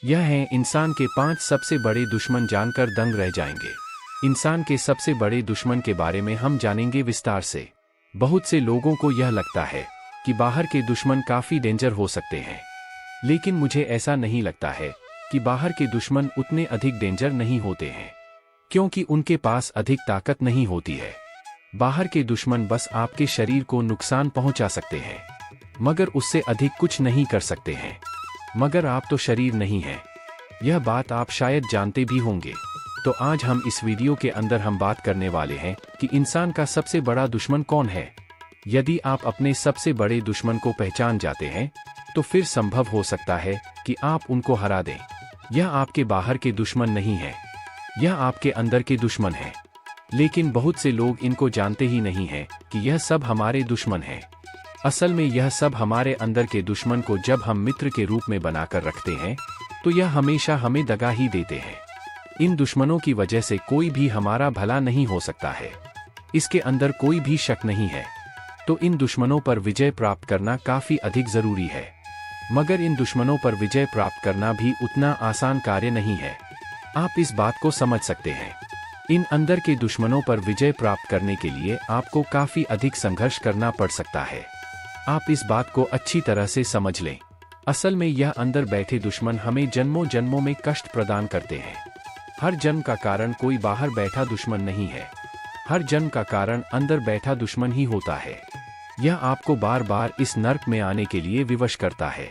यह हैं इंसान के 5 सबसे बड़े दुश्मन, जानकर दंग रह जाएंगे। इंसान के सबसे बड़े दुश्मन के बारे में हम जानेंगे विस्तार से। बहुत से लोगों को यह लगता है कि बाहर के दुश्मन काफी डेंजर हो सकते हैं, लेकिन मुझे ऐसा नहीं लगता है कि बाहर के दुश्मन उतने अधिक डेंजर नहीं होते हैं, क्योंकि उनके पास अधिक ताकत नहीं होती है। बाहर के दुश्मन बस आपके शरीर को नुकसान पहुंचा सकते हैं, मगर उससे अधिक कुछ नहीं कर सकते हैं। मगर आप तो शरीर नहीं हैं, यह बात आप शायद जानते भी होंगे। तो आज हम इस वीडियो के अंदर हम बात करने वाले हैं कि इंसान का सबसे बड़ा दुश्मन कौन है। यदि आप अपने सबसे बड़े दुश्मन को पहचान जाते हैं, तो फिर संभव हो सकता है कि आप उनको हरा दें। यह आपके बाहर के दुश्मन नहीं है, यह आपके अंदर के दुश्मन है। लेकिन बहुत से लोग इनको जानते ही नहीं हैं कि यह सब हमारे दुश्मन हैं। असल में यह सब हमारे अंदर के दुश्मन को जब हम मित्र के रूप में बनाकर रखते हैं, तो यह हमेशा हमें दगा ही देते हैं। इन दुश्मनों की वजह से कोई भी हमारा भला नहीं हो सकता है, इसके अंदर कोई भी शक नहीं है। तो इन दुश्मनों पर विजय प्राप्त करना काफी अधिक जरूरी है। मगर इन दुश्मनों पर विजय प्राप्त करना भी उतना आसान कार्य नहीं है। आप इस बात को समझ सकते हैं। इन अंदर के दुश्मनों पर विजय प्राप्त करने के लिए आपको काफी अधिक संघर्ष करना पड़ सकता है। आप इस बात को अच्छी तरह से समझ लें। असल में यह अंदर बैठे दुश्मन हमें जन्मों जन्मों में कष्ट प्रदान करते हैं। हर जन्म का कारण कोई बाहर बैठा दुश्मन नहीं है, हर जन्म का कारण अंदर बैठा दुश्मन ही होता है। यह आपको बार बार इस नर्क में आने के लिए विवश करता है,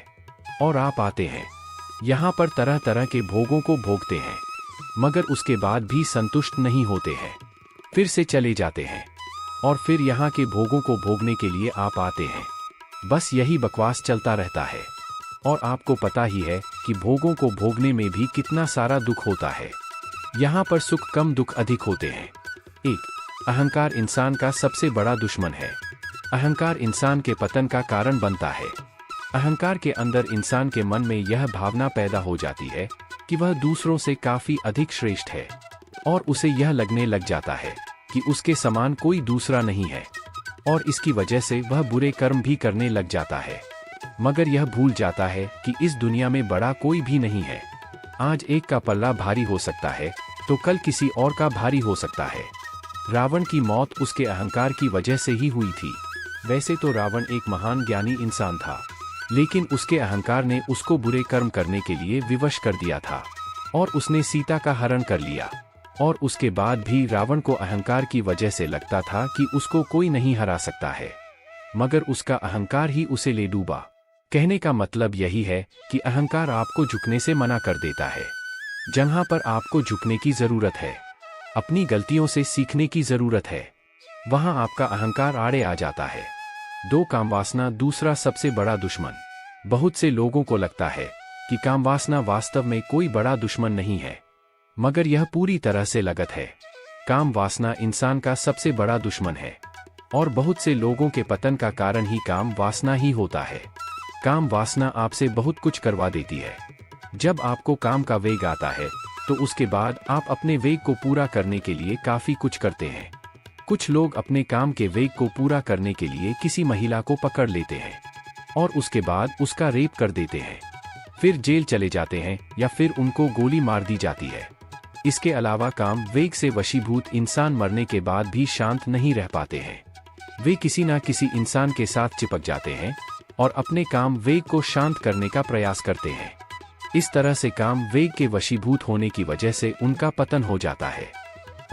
और आप आते हैं यहाँ पर तरह तरह के भोगों को भोगते हैं, मगर उसके बाद भी संतुष्ट नहीं होते हैं। फिर से चले जाते हैं, और फिर यहाँ के भोगों को भोगने के लिए आप आते हैं। बस यही बकवास चलता रहता है। और आपको पता ही है कि भोगों को भोगने में भी कितना सारा दुख होता है। यहाँ पर सुख कम, दुख अधिक होते हैं। 1. अहंकार इंसान का सबसे बड़ा दुश्मन है। अहंकार इंसान के पतन का कारण बनता है। अहंकार के अंदर इंसान के मन में यह भावना पैदा हो जाती है कि वह दूसरों से काफी अधिक श्रेष्ठ है, और उसे यह लगने लग जाता है कि उसके समान कोई दूसरा नहीं है, और इसकी वजह से वह बुरे कर्म भी करने लग जाता है। मगर यह भूल जाता है कि इस दुनिया में बड़ा कोई भी नहीं है। आज एक का पल्ला भारी हो सकता है, तो कल किसी और का भारी हो सकता है। रावण की मौत उसके अहंकार की वजह से ही हुई थी। वैसे तो रावण एक महान ज्ञानी इंसान था, लेकिन उसके अहंकार ने उसको बुरे कर्म करने के लिए विवश कर दिया था, और उसने सीता का हरण कर लिया। और उसके बाद भी रावण को अहंकार की वजह से लगता था कि उसको कोई नहीं हरा सकता है, मगर उसका अहंकार ही उसे ले डूबा। कहने का मतलब यही है कि अहंकार आपको झुकने से मना कर देता है। जहां पर आपको झुकने की जरूरत है, अपनी गलतियों से सीखने की जरूरत है, वहां आपका अहंकार आड़े आ जाता है। 2. कामवासना दूसरा सबसे बड़ा दुश्मन। बहुत से लोगों को लगता है कि कामवासना वास्तव में कोई बड़ा दुश्मन नहीं है, मगर यह पूरी तरह से गलत है। काम वासना इंसान का सबसे बड़ा दुश्मन है, और बहुत से लोगों के पतन का कारण ही काम वासना ही होता है। काम वासना आपसे बहुत कुछ करवा देती है। जब आपको काम का वेग आता है, तो उसके बाद आप अपने वेग को पूरा करने के लिए काफी कुछ करते हैं। कुछ लोग अपने काम के वेग को पूरा करने के लिए किसी महिला को पकड़ लेते हैं, और उसके बाद उसका रेप कर देते हैं, फिर जेल चले जाते हैं, या फिर उनको गोली मार दी जाती है। इसके अलावा काम वेग से वशीभूत इंसान मरने के बाद भी शांत नहीं रह पाते हैं। वे किसी ना किसी इंसान के साथ चिपक जाते हैं, और अपने काम वेग को शांत करने का प्रयास करते हैं। इस तरह से काम वेग के वशीभूत होने की वजह से उनका पतन हो जाता है,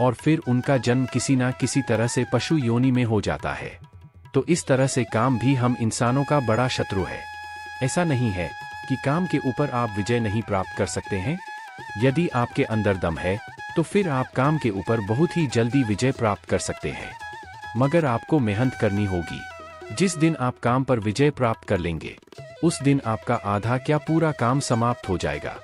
और फिर उनका जन्म किसी ना किसी तरह से पशु योनि में हो जाता है। तो इस तरह से काम भी हम इंसानों का बड़ा शत्रु है। ऐसा नहीं है कि काम के ऊपर आप विजय नहीं प्राप्त कर सकते हैं। यदि आपके अंदर दम है, तो फिर आप काम के ऊपर बहुत ही जल्दी विजय प्राप्त कर सकते हैं, मगर आपको मेहनत करनी होगी। जिस दिन आप काम पर विजय प्राप्त कर लेंगे, उस दिन आपका आधा क्या पूरा काम समाप्त हो जाएगा।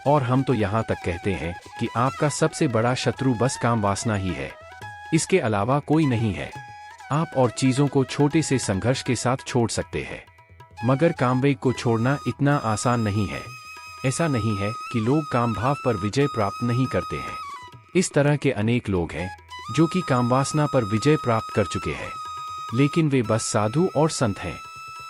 और हम तो यहाँ तक कहते हैं कि आपका सबसे बड़ा शत्रु बस काम वासना ही है, इसके अलावा कोई नहीं है। आप और चीजों को छोटे से संघर्ष के साथ छोड़ सकते हैं, मगर कामवेग को छोड़ना इतना आसान नहीं है। ऐसा नहीं है कि लोग काम भाव पर विजय प्राप्त नहीं करते हैं। इस तरह के अनेक लोग हैं जो कि कामवासना पर विजय प्राप्त कर चुके हैं, लेकिन वे बस साधु और संत हैं।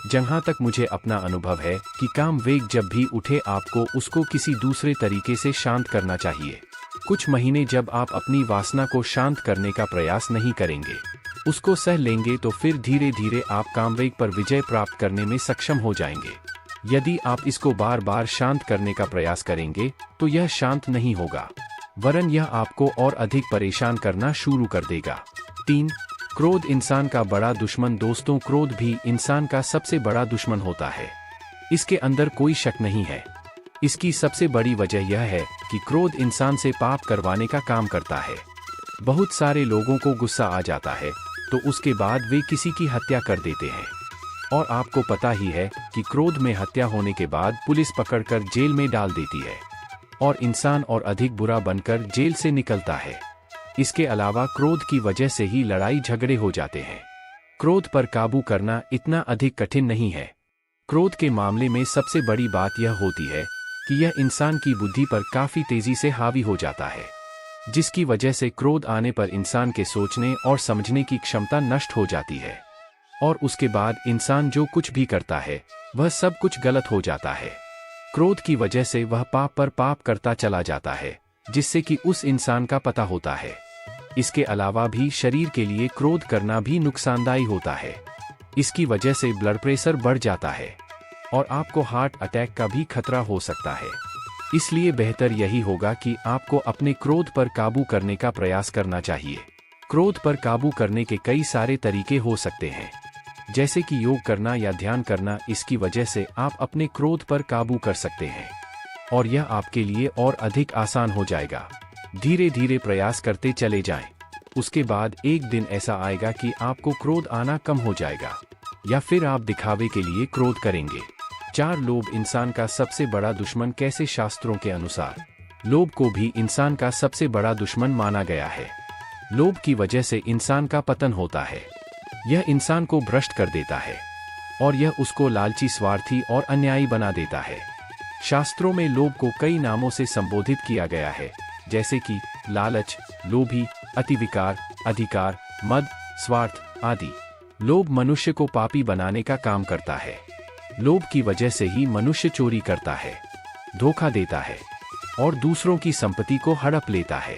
जहाँ तक मुझे अपना अनुभव है कि काम वेग जब भी उठे आपको उसको किसी दूसरे तरीके से शांत करना चाहिए। कुछ महीने जब आप अपनी वासना को शांत करने का प्रयास नहीं करेंगे, उसको सह लेंगे, तो फिर धीरे धीरे आप कामवेग पर विजय प्राप्त करने में सक्षम हो जाएंगे। यदि आप इसको बार बार शांत करने का प्रयास करेंगे तो यह शांत नहीं होगा, वरन यह आपको और अधिक परेशान करना शुरू कर देगा। 3. क्रोध इंसान का बड़ा दुश्मन। दोस्तों, क्रोध भी इंसान का सबसे बड़ा दुश्मन होता है, इसके अंदर कोई शक नहीं है। इसकी सबसे बड़ी वजह यह है कि क्रोध इंसान से पाप करवाने का काम करता है। बहुत सारे लोगों को गुस्सा आ जाता है तो उसके बाद वे किसी की हत्या कर देते हैं, और आपको पता ही है कि क्रोध में हत्या होने के बाद पुलिस पकड़कर जेल में डाल देती है और इंसान और अधिक बुरा बनकर जेल से निकलता है। इसके अलावा क्रोध की वजह से ही लड़ाई झगड़े हो जाते हैं। क्रोध पर काबू करना इतना अधिक कठिन नहीं है। क्रोध के मामले में सबसे बड़ी बात यह होती है कि यह इंसान की बुद्धि पर काफी तेजी से हावी हो जाता है, जिसकी वजह से क्रोध आने पर इंसान के सोचने और समझने की क्षमता नष्ट हो जाती है, और उसके बाद इंसान जो कुछ भी करता है वह सब कुछ गलत हो जाता है। क्रोध की वजह से वह पाप पर पाप करता चला जाता है, जिससे कि उस इंसान का पता होता है। इसके अलावा भी शरीर के लिए क्रोध करना भी नुकसानदायी होता है। इसकी वजह से ब्लड प्रेशर बढ़ जाता है और आपको हार्ट अटैक का भी खतरा हो सकता है। इसलिए बेहतर यही होगा कि आपको अपने क्रोध पर काबू करने का प्रयास करना चाहिए। क्रोध पर काबू करने के कई सारे तरीके हो सकते हैं, जैसे कि योग करना या ध्यान करना। इसकी वजह से आप अपने क्रोध पर काबू कर सकते हैं और यह आपके लिए और अधिक आसान हो जाएगा। धीरे धीरे प्रयास करते चले जाएं। उसके बाद एक दिन ऐसा आएगा कि आपको क्रोध आना कम हो जाएगा, या फिर आप दिखावे के लिए क्रोध करेंगे। 4. लोभ इंसान का सबसे बड़ा दुश्मन। कैसे? शास्त्रों के अनुसार लोभ को भी इंसान का सबसे बड़ा दुश्मन माना गया है। लोभ की वजह से इंसान का पतन होता है। यह इंसान को भ्रष्ट कर देता है और यह उसको लालची, स्वार्थी और अन्यायी बना देता है। शास्त्रों में लोभ को कई नामों से संबोधित किया गया है, जैसे कि लालच, लोभी, अतिविकार, अधिकार, मद, स्वार्थ आदि। लोभ मनुष्य को पापी बनाने का काम करता है। लोभ की वजह से ही मनुष्य चोरी करता है, धोखा देता है और दूसरों की संपत्ति को हड़प लेता है।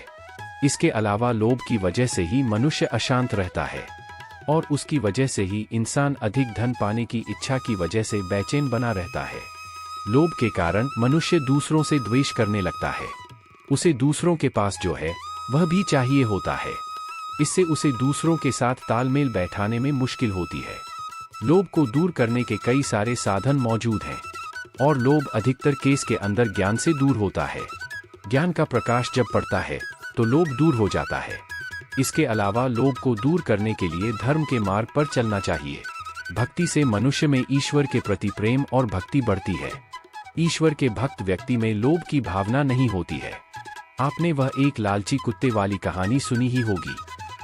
इसके अलावा लोभ की वजह से ही मनुष्य अशांत रहता है और उसकी वजह से ही इंसान अधिक धन पाने की इच्छा की वजह से बेचैन बना रहता है। लोभ के कारण मनुष्य दूसरों से द्वेष करने लगता है। उसे दूसरों के पास जो है वह भी चाहिए होता है। इससे उसे दूसरों के साथ तालमेल बैठाने में मुश्किल होती है। लोभ को दूर करने के कई सारे साधन मौजूद हैं और लोभ अधिकतर केस के अंदर ज्ञान से दूर होता है। ज्ञान का प्रकाश जब पड़ता है तो लोभ दूर हो जाता है। इसके अलावा लोभ को दूर करने के लिए धर्म के मार्ग पर चलना चाहिए। भक्ति से मनुष्य में ईश्वर के प्रति प्रेम और भक्ति बढ़ती है। ईश्वर के भक्त व्यक्ति में लोभ की भावना नहीं होती है। आपने वह एक लालची कुत्ते वाली कहानी सुनी ही होगी।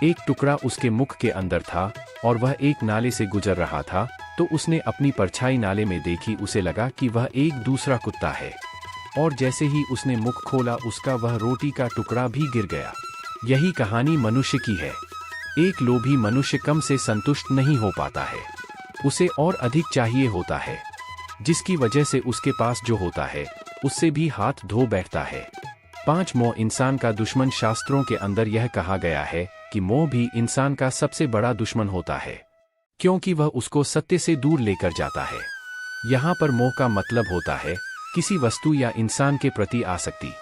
एक टुकड़ा उसके मुख के अंदर था और वह एक नाले से गुजर रहा था, तो उसने अपनी परछाई नाले में देखी। उसे लगा कि वह एक दूसरा कुत्ता है, और जैसे ही उसने मुख खोला उसका वह रोटी का टुकड़ा भी गिर गया। यही कहानी मनुष्य की है। एक लोभी मनुष्य कम से संतुष्ट नहीं हो पाता है, उसे और अधिक चाहिए होता है, जिसकी वजह से उसके पास जो होता है उससे भी हाथ धो बैठता है। 5. मोह इंसान का दुश्मन। शास्त्रों के अंदर यह कहा गया है कि मोह भी इंसान का सबसे बड़ा दुश्मन होता है, क्योंकि वह उसको सत्य से दूर लेकर जाता है। यहाँ पर मोह का मतलब होता है किसी वस्तु या इंसान के प्रति आसक्ति।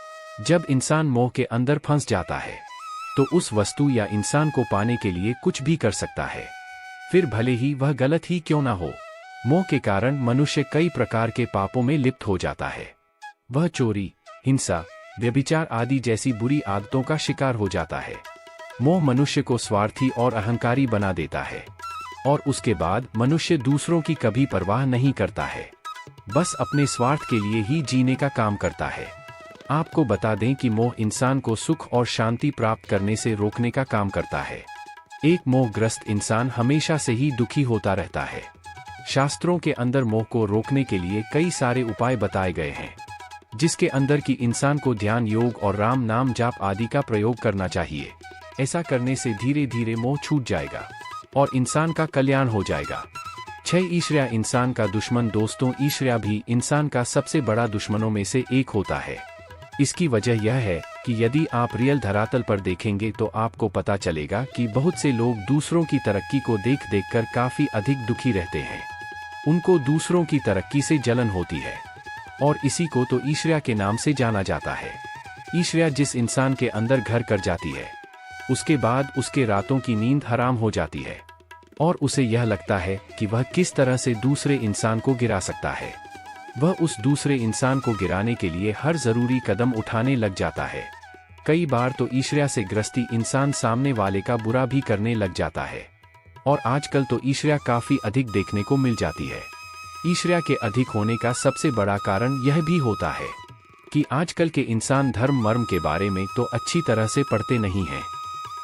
जब इंसान मोह के अंदर फंस जाता है तो उस वस्तु या इंसान को पाने के लिए कुछ भी कर सकता है, फिर भले ही वह गलत ही क्यों ना हो। मोह के कारण मनुष्य कई प्रकार के पापों में लिप्त हो जाता है। वह चोरी, हिंसा, व्यभिचार आदि जैसी बुरी आदतों का शिकार हो जाता है। मोह मनुष्य को स्वार्थी और अहंकारी बना देता है और उसके बाद मनुष्य दूसरों की कभी परवाह नहीं करता है, बस अपने स्वार्थ के लिए ही जीने का काम करता है। आपको बता दें कि मोह इंसान को सुख और शांति प्राप्त करने से रोकने का काम करता है। एक मोहग्रस्त इंसान हमेशा से ही दुखी होता रहता है। शास्त्रों के अंदर मोह को रोकने के लिए कई सारे उपाय बताए गए हैं, जिसके अंदर कि इंसान को ध्यान, योग और राम नाम जाप आदि का प्रयोग करना चाहिए। ऐसा करने से धीरे धीरे मोह छूट जाएगा और इंसान का कल्याण हो जाएगा। 6 ईर्ष्या इंसान का दुश्मन। दोस्तों, ईर्ष्या भी इंसान का सबसे बड़ा दुश्मनों में से एक होता है। इसकी वजह यह है कि यदि आप रियल धरातल पर देखेंगे तो आपको पता चलेगा कि बहुत से लोग दूसरों की तरक्की को देख देखकर काफी अधिक दुखी रहते हैं। उनको दूसरों की तरक्की से जलन होती है और इसी को तो ईर्ष्या के नाम से जाना जाता है। ईर्ष्या जिस इंसान के अंदर घर कर जाती है, उसके बाद उसके रातों की नींद हराम हो जाती है और उसे यह लगता है कि वह किस तरह से दूसरे इंसान को गिरा सकता है। वह उस दूसरे इंसान को गिराने के लिए हर जरूरी कदम उठाने लग जाता है। कई बार तो ईर्ष्या से ग्रस्ती इंसान सामने वाले का बुरा भी करने लग जाता है और आजकल तो ईर्ष्या काफी अधिक देखने को मिल जाती है। ईर्ष्या के अधिक होने का सबसे बड़ा कारण यह भी होता है कि आजकल के इंसान धर्म मर्म के बारे में तो अच्छी तरह से पढ़ते नहीं हैं।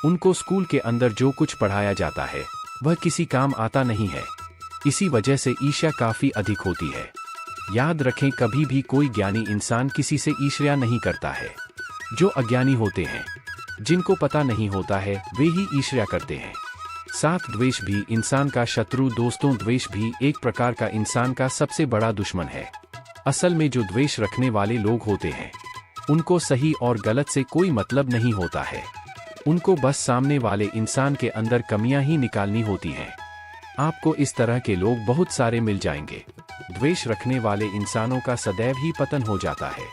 उनको स्कूल के अंदर जो कुछ पढ़ाया जाता है वह किसी काम आता नहीं है। इसी वजह से ईर्ष्या काफी अधिक होती है। याद रखें, कभी भी कोई ज्ञानी इंसान किसी से ईर्ष्या नहीं करता है। जो अज्ञानी होते हैं, जिनको पता नहीं होता है, वे ही ईर्ष्या करते हैं। साथ द्वेष भी इंसान का शत्रु। दोस्तों, द्वेष भी एक प्रकार का इंसान का सबसे बड़ा दुश्मन है। असल में जो द्वेष रखने वाले लोग होते हैं, उनको सही और गलत से कोई मतलब नहीं होता है। उनको बस सामने वाले इंसान के अंदर कमियां ही निकालनी होती हैं। आपको इस तरह के लोग बहुत सारे मिल जाएंगे। द्वेष रखने वाले इंसानों का सदैव ही पतन हो जाता है।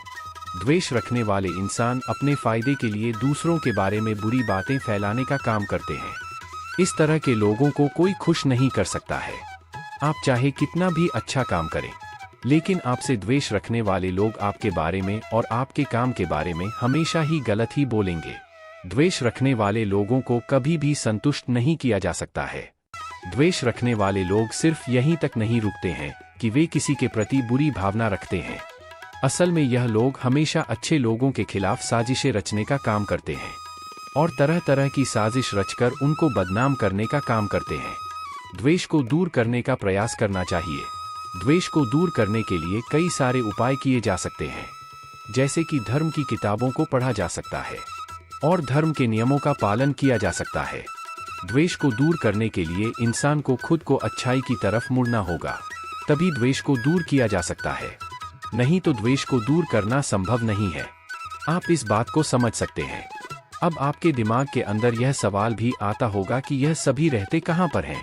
द्वेष रखने वाले इंसान अपने फायदे के लिए दूसरों के बारे में बुरी बातें फैलाने का काम करते हैं। इस तरह के लोगों को कोई खुश नहीं कर सकता है। आप चाहे कितना भी अच्छा काम करें, लेकिन आपसे द्वेष रखने वाले लोग आपके बारे में और आपके काम के बारे में हमेशा ही गलत ही बोलेंगे। द्वेष रखने वाले लोगों को कभी भी संतुष्ट नहीं किया जा सकता है। द्वेष रखने वाले लोग सिर्फ यहीं तक नहीं रुकते हैं कि वे किसी के प्रति बुरी भावना रखते हैं। असल में यह लोग हमेशा अच्छे लोगों के खिलाफ साजिशें रचने का काम करते हैं और तरह तरह की साजिश रचकर उनको बदनाम करने का काम करते हैं। द्वेष को दूर करने का प्रयास करना चाहिए। द्वेष को दूर करने के लिए कई सारे उपाय किए जा सकते हैं, जैसे कि धर्म की किताबों को पढ़ा जा सकता है और धर्म के नियमों का पालन किया जा सकता है। द्वेष को दूर करने के लिए इंसान को खुद को अच्छाई की तरफ मुड़ना होगा, तभी द्वेष को दूर किया जा सकता है। नहीं तो द्वेष को दूर करना संभव नहीं है। आप इस बात को समझ सकते हैं। अब आपके दिमाग के अंदर यह सवाल भी आता होगा कि यह सभी रहते कहाँ पर हैं?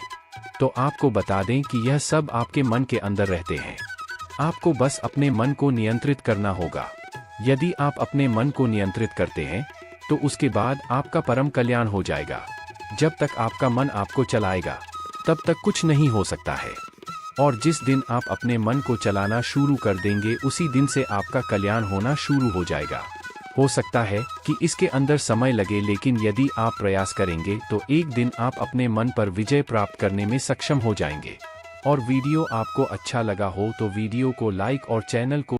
तो आपको बता दें कि यह सब आपके मन के अंदर रहते हैं। आपको बस अपने मन को नियंत्रित करना होगा। यदि आप अपने मन को नियंत्रित करते हैं तो उसके बाद आपका परम कल्याण हो जाएगा। जब तक आपका मन आपको चलाएगा तब तक कुछ नहीं हो सकता है, और जिस दिन आप अपने मन को चलाना शुरू कर देंगे उसी दिन से आपका कल्याण होना शुरू हो जाएगा। हो सकता है कि इसके अंदर समय लगे, लेकिन यदि आप प्रयास करेंगे तो एक दिन आप अपने मन पर विजय प्राप्त करने में सक्षम हो जाएंगे। और वीडियो आपको अच्छा लगा हो तो वीडियो को लाइक और चैनल को